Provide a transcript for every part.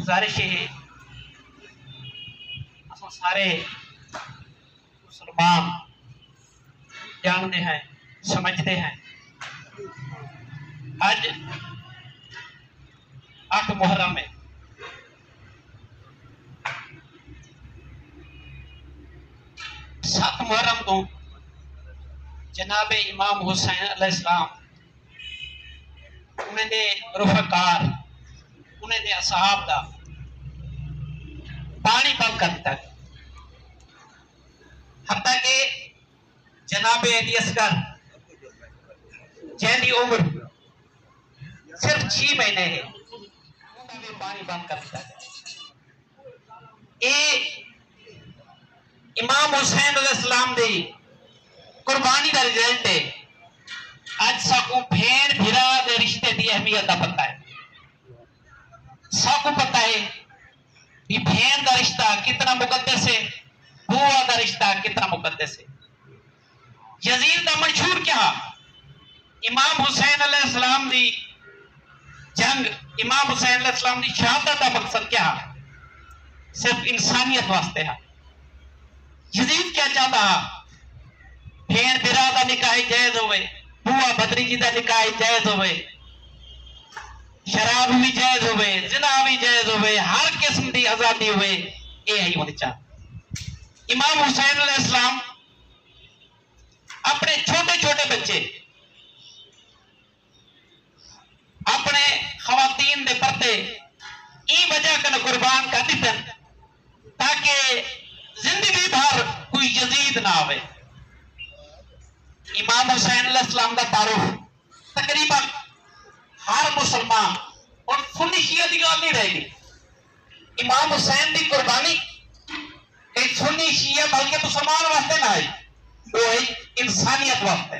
गुजारिश है सारे मुसलमान जानते हैं समझते हैं आज 8 मुहर्रम है। 7 मुहर्रम को जनाब इमाम हुसैन अलैहिस्सलाम उन्हें रुफकार उन्हें असहाब का पानी बंद कर दिया हत्ता के जनाब अली असगर जिनकी उम्र सिर्फ 6 महीने है पानी बंद कर दिया। इमाम हुसैन अलैहिस्सलाम दी कुर्बानी का रिजल्ट है। आज सबको भेड़ भिरा के रिश्ते की अहमियत का पता है। सबको पता है कि भेड़ का रिश्ता कितना मुकद्दस है, बुआ का रिश्ता कितना मुकद्दस है। यजीद का मंशूर क्या इमाम हुसैन अलैहिस्सलाम दी जंग, इमाम हुसैन अलैहिस्सलाम दी शहादत का मकसद क्या सिर्फ इंसानियत वास्ते है। यजीद क्या चाहता भेड़ बिरा का निकाह जायज होवे, बुआ भतरीजी का निकाह जायज होवे, शराब भी जायज होवे, जिना भी जायज होवे, हर किस्म की आजादी होवे, ये ही होनी चाहिए। इमाम हुसैन अलैहिस्सलाम अपने छोटे छोटे बच्चे अपने खवातीन दे पर्दे ई वजह कन कुर्बान कर दिते ताकि जिंदगी भर कोई यजीद ना आवे। इमाम हुसैन अलैहिस्सलाम का तारुफ तकरीबन हर मुसलमान और सुन्नी शिया की गल नहीं रहेगी। इमाम हुसैन की कुर्बानी एक सुन्नी शिया बल्कि मुसलमान वास्ते ना आई, वो है इंसानियत वास्ते।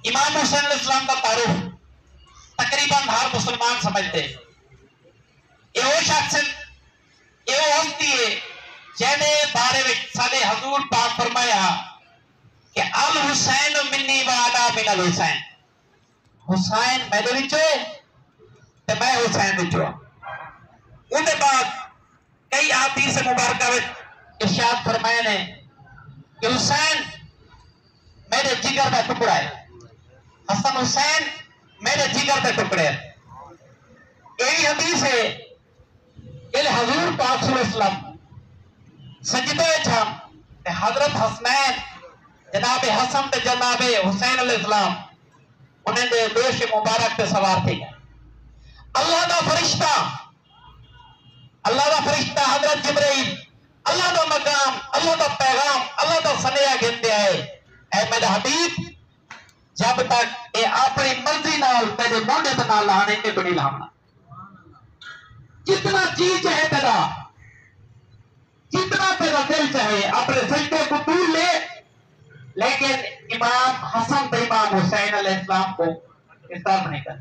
इमाम हुसैन अलैहिस्सलाम का तारुफ तकरीबन हर मुसलमान समझते हैं। ये वो शख्स ये वो हस्ती है जिन्हें बारे में सारे हजूर पाक फरमाया कि अल हुसैन मिन्नी व अना मिनल हुसैन, हुसैन मेरे विचो ते मैं हुसैन विचो। उनके बाद कई हदीस मुबारक में इरशाद फरमाए ने कि हुसैन मेरे जिगर का टुकड़ा है, हसन हुसैन मेरे जिगर के टुकड़े हैं। यही हदीस है ये हजूर पाक सल्लल्लाहु अलैहि वसल्लम सजदे छा हजरत हसनैन जनाब हसन ते जनाब हुसैन अलैहिस्सलाम उन्हें दे दोष मुबारक पे सवार थे। अल्लाह का फरिश्ता हजरत जिब्राइल अल्लाह का मकाम, अल्लाह का पैगाम, अल्लाह का सनेहा गिनते आए, ऐ मेरे हबीब जब तक ये अपनी मर्जी नाल तेरे मोढे ते नाल लाने ते बड़ी लाना, जितना जी चाहे तेरा, जितना तेरा दिल चाहे अपने सजदे को तू ले, लेकिन इमाम हसन ते इमाम हुसैन अलैहिस्सलाम को इस्ताफ नहीं कर।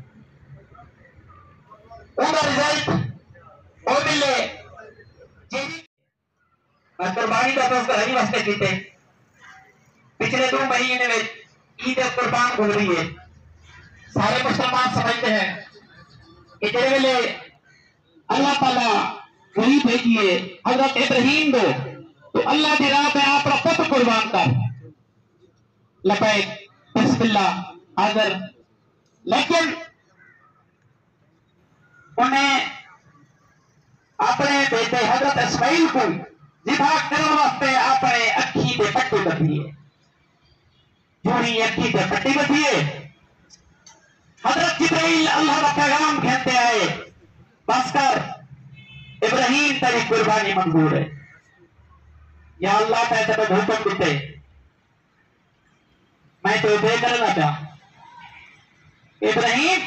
उनका रिजल्ट वो मिले मैं कुर्बानी का तस्कर हरी वास्ते कीते। पिछले 2 महीने में ईद कुर्बान गुजर रही है। सारे मुसलमान समझते हैं कि तेरे वेले अल्लाह ताला वही भेजिए हजरत इब्राहिम को तो अल्लाह की राह पे अपना पुत्र कुर्बान कर लबैक बिस्मिल्लाह हाजिर। लेकिन उन्हें अपने बेटे हजरत इस्माइल को जिबा करने वास्ते अपने अखी पे पट्टी बधी है, जोड़ी अखी पे पट्टी बधी है। हजरत जिब्राइल अल्लाह का पैगाम कहते आए बस कर इब्राहिम तेरी कुर्बानी मंजूर है। या अल्लाह कहते तो हुक्म देते मैं तो बे करना चाह इब्राहिम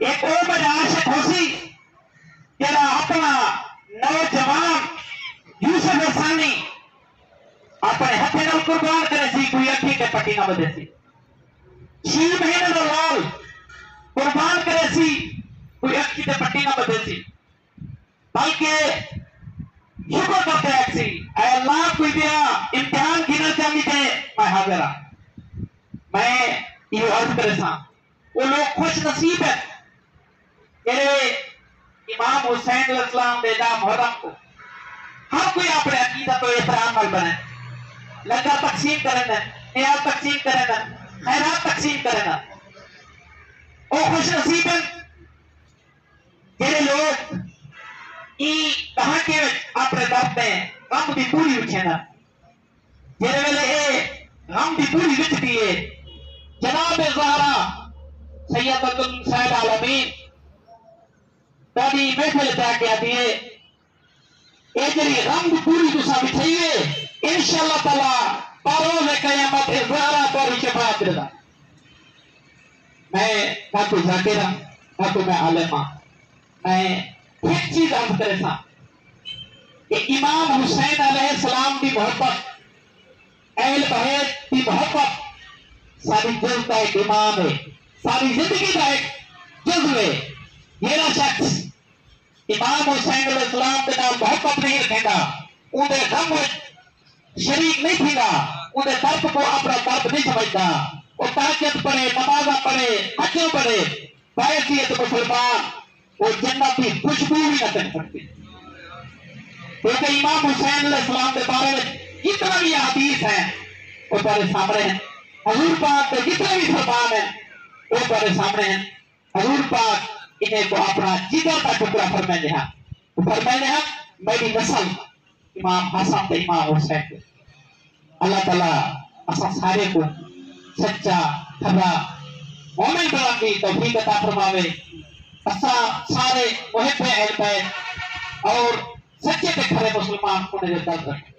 एक और बड़ा आशिक होसी जरा अपना नौजवान यूसुफ हसानी अपने हथे नाल कुर्बान करे सी, कोई अखी के पट्टी ना बदे सी, 6 महीने का लाल कुर्बान करे सी, कोई अखी के पट्टी ना बदे सी, बल्कि शुक्र करते हैं सी अल्लाह कोई दिया इम्तिहान गिना चाहिए थे मैं हाजिर मैं ये अर्ज करे सा वो लोग खुश नसीब है इमाम हुसैन अलैहिस्सलाम दे नाम मुहर्रम को हर कोई अपने अकीदत और एहतराम नाल बनाए, लंगर तकसीम करना, नियाज तकसीम करना, खैरात तकसीम करना। और खुशनसीब जेड़े लोग ई कहां के अपने दर्द में गम दी पूरी उठे ना, जेड़े वेले ए गम दी पूरी विचदी है, जनाब ज़हरा सैयदतुल निसाइल आलमीन तादी महफिल पे आके आती है, ए जरी गम दी पूरी तुसा बिठाई है इंशाअल्लाह ताला बरोज़ क़यामत ज़हरा पर शफाअत देगा। मैं ना तो जाकिर हां ना तो मैं आलिम हां, मैं एक चीज अर्ज करे सा कि इमाम हुसैन अलैहिस्सलाम की मोहब्बत, अहल बैत की मोहब्बत सारी जुज़ का एक इमाम है, सारी जिंदगी का एक जुज़ है। मेरा शख्स इमाम हुसैन अलैहिस्सलाम के नाल मोहब्बत नहीं रखेगा, उनके गम में शरीक नहीं थीगा, उनके दर्द को अपना दर्द नहीं समझता, वो ताकत पढ़े, नमाजा पढ़े, हज पढ़े, बैसियत मुसलमान वो जन्नत की खुशबू भी न कर सकते। क्योंकि इमाम हुसैन अलैहिस्सलाम के बारे में जितना भी हदीस है वो तुम्हारे सामने है, हजूर पाक के जितने भी फरमान है वो तुम्हारे सामने है। हजूर पाक इन्हें को अपना जिगर का टुकड़ा फरमाते हैं, फरमाते हैं मेरी नस्ल इमाम हसन ते इमाम हुसैन को अल्लाह ताला असा सारे को सच्चा खरा मोमिन बनने की तौफीक अता फरमावे। असा सारे मुहिब अहल बैत और सच्चे ते खरे मुसलमान को नजर रखे।